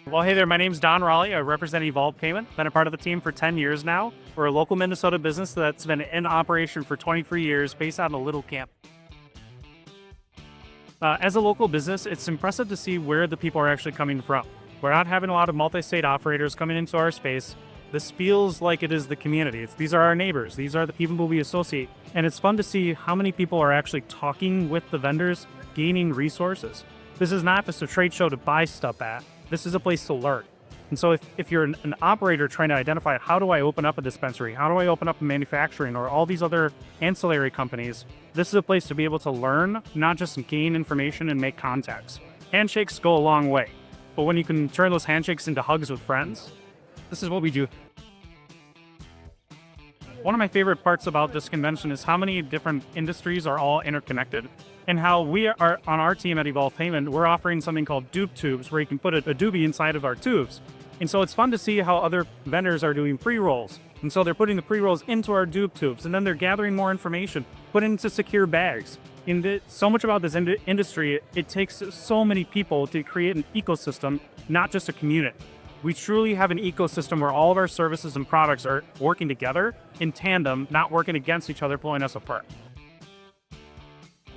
Well, hey there, my name's Don Raleigh. I represent Evolve Payment. Been a part of the team for 10 years now. We're a local Minnesota business that's been in operation for 23 years based out of Little Camp. As a local business, it's impressive to see where the people are actually coming from. We're not having a lot of multi-state operators coming into our space. This feels like it is the community. These are our neighbors. These are the people who we associate. And it's fun to see how many people are actually talking with the vendors, gaining resources. This is not just a trade show to buy stuff at. This is a place to learn. And so if you're an operator trying to identify how do I open up a dispensary, how do I open up a manufacturing or all these other ancillary companies, this is a place to be able to learn, not just gain information and make contacts. Handshakes go a long way, but when you can turn those handshakes into hugs with friends, this is what we do. One of my favorite parts about this convention is how many different industries are all interconnected and how we are on our team at Evolve Payment, we're offering something called dupe tubes where you can put a doobie inside of our tubes. And so it's fun to see how other vendors are doing pre-rolls. And so they're putting the pre-rolls into our dupe tubes and then they're gathering more information, put into secure bags. So much about this industry, it takes so many people to create an ecosystem, not just a community. We truly have an ecosystem where all of our services and products are working together in tandem, not working against each other, pulling us apart.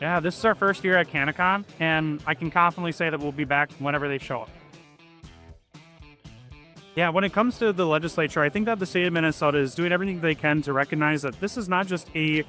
Yeah, this is our first year at CannaCon, and I can confidently say that we'll be back whenever they show up. Yeah, when it comes to the legislature, I think that the state of Minnesota is doing everything they can to recognize that this is not just a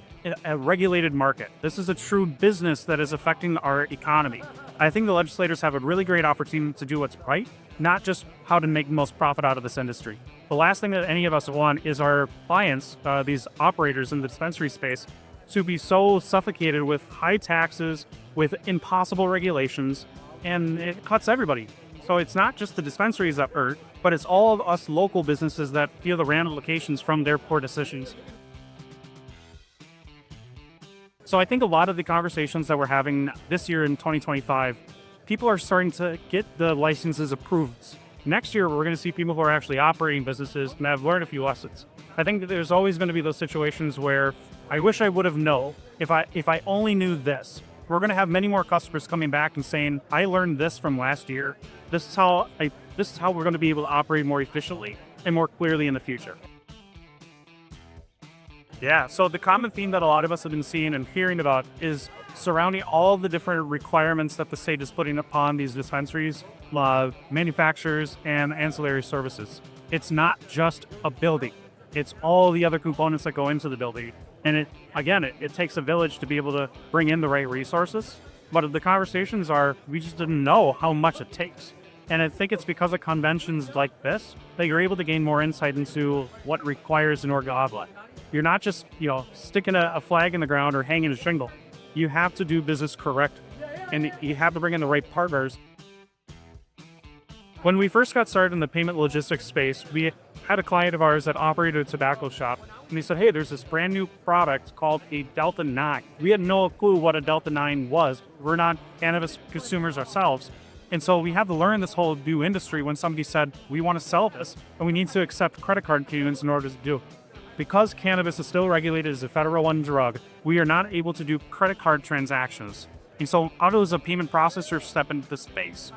regulated market. This is a true business that is affecting our economy. I think the legislators have a really great opportunity to do what's right, not just how to make the most profit out of this industry. The last thing that any of us want is our clients, these operators in the dispensary space, to be so suffocated with high taxes, with impossible regulations, and it cuts everybody. So it's not just the dispensaries that hurt, but it's all of us local businesses that feel the ramifications from their poor decisions. So I think a lot of the conversations that we're having this year in 2025, people are starting to get the licenses approved. Next year, we're going to see people who are actually operating businesses and have learned a few lessons. I think that there's always going to be those situations where I wish I would have known if I only knew this. We're going to have many more customers coming back and saying, I learned this from last year. This is how we're going to be able to operate more efficiently and more clearly in the future. Yeah, so the common theme that a lot of us have been seeing and hearing about is surrounding all the different requirements that the state is putting upon these dispensaries, manufacturers, and ancillary services. It's not just a building. It's all the other components that go into the building. And it takes a village to be able to bring in the right resources. But the conversations are, we just didn't know how much it takes. And I think it's because of conventions like this that you're able to gain more insight into what requires an orgoblet. You're not just, sticking a flag in the ground or hanging a shingle. You have to do business correct, and you have to bring in the right partners. When we first got started in the payment logistics space, we had a client of ours that operated a tobacco shop, and he said, hey, there's this brand new product called a Delta 9. We had no clue what a Delta 9 was. We're not cannabis consumers ourselves. And so we had to learn this whole new industry when somebody said, we want to sell this, and we need to accept credit card payments in order to do it. Because cannabis is still regulated as a Federal 1 drug, we are not able to do credit card transactions. And so how does a payment processor step into the space?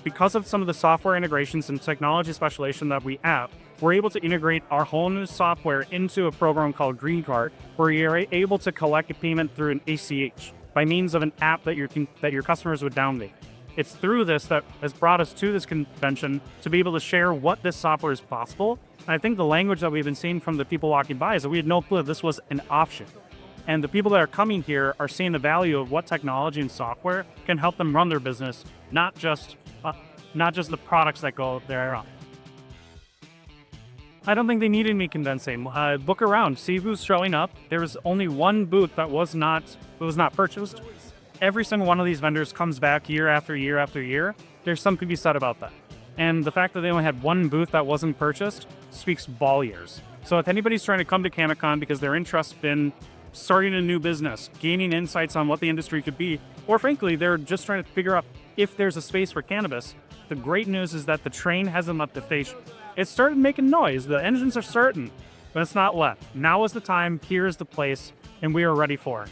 Because of some of the software integrations and technology specialization that we have, we're able to integrate our whole new software into a program called Green Card, where you're able to collect a payment through an ACH by means of an app that your customers would download. It's through this that has brought us to this convention to be able to share what this software is possible. And I think the language that we've been seeing from the people walking by is that we had no clue this was an option. And the people that are coming here are seeing the value of what technology and software can help them run their business, not just the products that go there. I don't think they needed me convincing. Book around, see who's showing up. There was only one booth that was not purchased. Every single one of these vendors comes back year after year after year. There's something to be said about that. And the fact that they only had one booth that wasn't purchased speaks volumes. So if anybody's trying to come to CannaCon because they're interested in starting a new business, gaining insights on what the industry could be, or frankly, they're just trying to figure out if there's a space for cannabis, the great news is that the train hasn't left the station. It started making noise. The engines are starting, but it's not left. Now is the time. Here is the place, and we are ready for it.